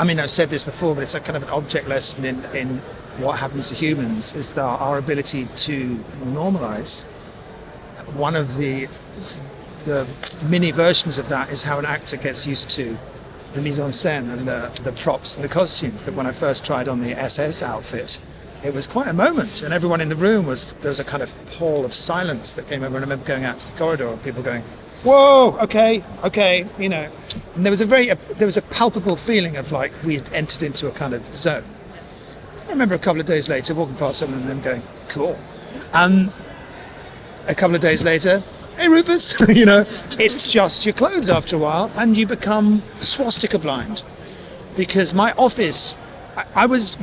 I mean, I've said this before, but it's a kind of an object lesson in what happens to humans, is that our ability to normalize. One of the mini versions of that is how an actor gets used to the mise en scène and the props and the costumes. That when I first tried on the SS outfit, it was quite a moment, and everyone in the room there was a kind of pall of silence that came over, and I remember going out to the corridor and people going, "Whoa, okay," you know. And there was a palpable feeling of like we had entered into a kind of zone. I remember a couple of days later walking past someone and them going, "Cool," and a couple of days later, "Hey Rufus," you know, it's just your clothes after a while, and you become swastika blind. Because my office,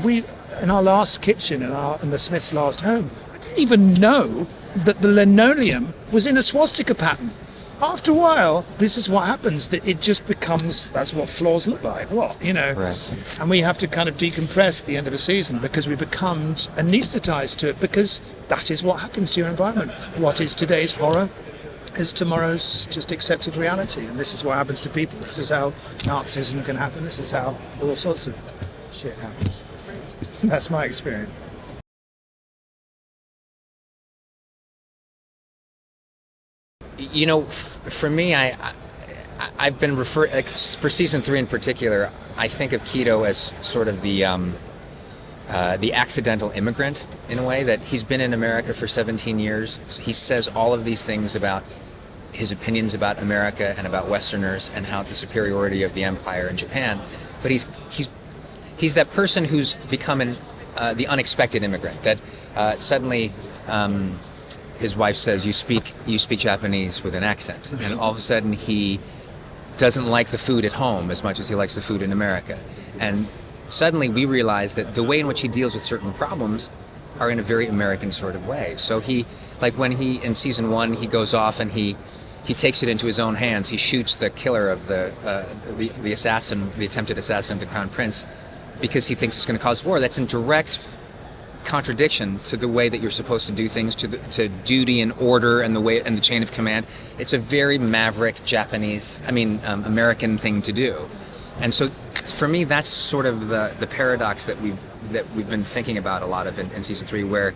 we in our last kitchen in the Smiths' last home, I didn't even know that the linoleum was in a swastika pattern. After a while, this is what happens, that it just becomes, that's what floors look like, you know. Right. And we have to kind of decompress at the end of a season because we become anesthetized to it, because that is what happens to your environment. What is today's horror is tomorrow's just accepted reality, and this is what happens to people. This is how Nazism can happen. This is how all sorts of shit happens. That's my experience. You know, for me, I've been referred, for season 3 in particular, I think of Kido as sort of the accidental immigrant, in a way, that he's been in America for 17 years. He says all of these things about his opinions about America and about Westerners and how the superiority of the empire in Japan, but he's that person who's become the unexpected immigrant, that suddenly his wife says, you speak Japanese with an accent, and all of a sudden he doesn't like the food at home as much as he likes the food in America. And suddenly we realize that the way in which he deals with certain problems are in a very American sort of way. So when in season 1, he goes off and he takes it into his own hands. He shoots the killer of the assassin, the attempted assassin of the Crown Prince, because he thinks it's going to cause war. That's in direct contradiction to the way that you're supposed to do things, to duty and order and the chain of command. It's a very maverick American thing to do. And so for me, that's sort of the paradox that we've been thinking about a lot of in season 3, where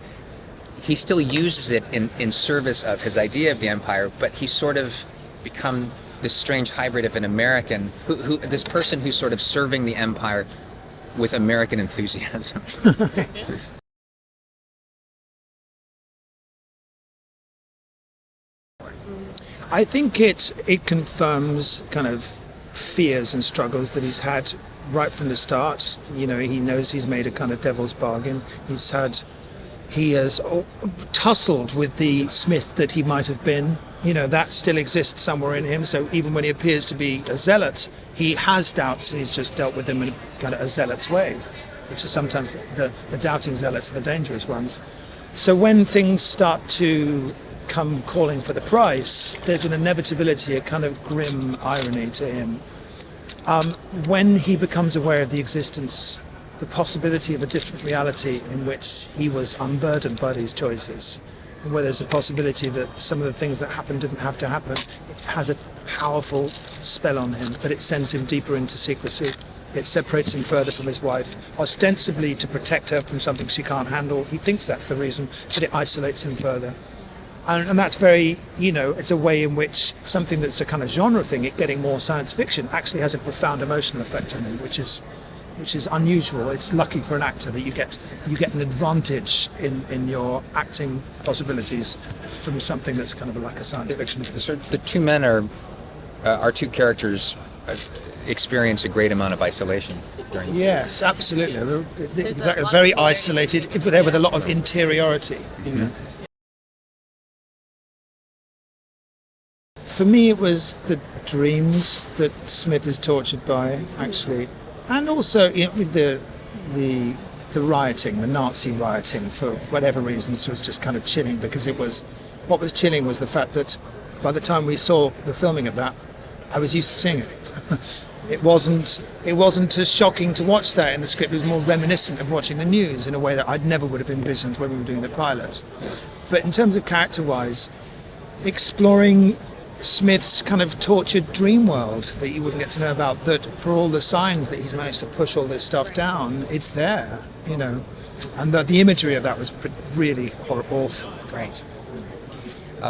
he still uses it in service of his idea of the empire, but he's sort of become this strange hybrid of an American, this person who's sort of serving the empire with American enthusiasm. I think it confirms kind of fears and struggles that he's had right from the start. You know, he knows he's made a kind of devil's bargain. He has tussled with the Smith that he might have been. You know, that still exists somewhere in him. So even when he appears to be a zealot, he has doubts, and he's just dealt with them in kind of a zealot's way, which is sometimes the doubting zealots are the dangerous ones. So when things start to come calling for the price, there's an inevitability, a kind of grim irony to him. When he becomes aware of the possibility of a different reality in which he was unburdened by these choices, and where there's a possibility that some of the things that happened didn't have to happen, it has a powerful spell on him, but it sends him deeper into secrecy. It separates him further from his wife, ostensibly to protect her from something she can't handle. He thinks that's the reason, but it isolates him further. And that's very, it's a way in which something that's a kind of genre thing, it getting more science fiction, actually has a profound emotional effect on him, which is unusual. It's lucky for an actor that you get an advantage in your acting possibilities from something that's kind of like a science fiction. So the two men our two characters experience a great amount of isolation during the Yes, absolutely. They're very isolated, but they're with a lot of interiority. Mm-hmm. For me, it was the dreams that Smith is tortured by, actually, and also the rioting, the Nazi rioting, for whatever reasons, was just kind of chilling, because what was chilling was the fact that by the time we saw the filming of that, I was used to seeing it. It wasn't as shocking to watch that in the script. It was more reminiscent of watching the news in a way that I never would have envisioned when we were doing the pilot. But in terms of character-wise, exploring Smith's kind of tortured dream world that you wouldn't get to know about, that for all the signs that he's managed to push all this stuff down, it's there, you know. And the imagery of that was really awful. Right.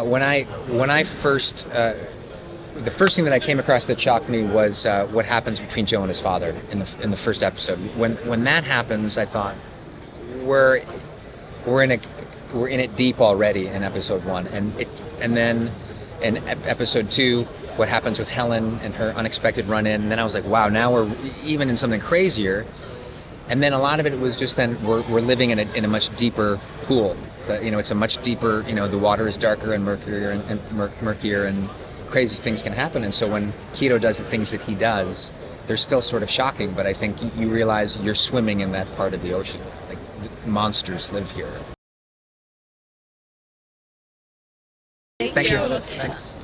When I first, the first thing that I came across that shocked me was what happens between Joe and his father in the first episode. When that happens, I thought we're in it deep already in episode 1, and then in episode 2, what happens with Helen and her unexpected run-in, and then I was like, wow, now we're even in something crazier. And then a lot of it was just then we're living in a much deeper pool. It's a much deeper. The water is darker and murkier, and crazy things can happen. And so when Kido does the things that he does, they're still sort of shocking. But I think you realize you're swimming in that part of the ocean. Like monsters live here. Thank you. Thanks.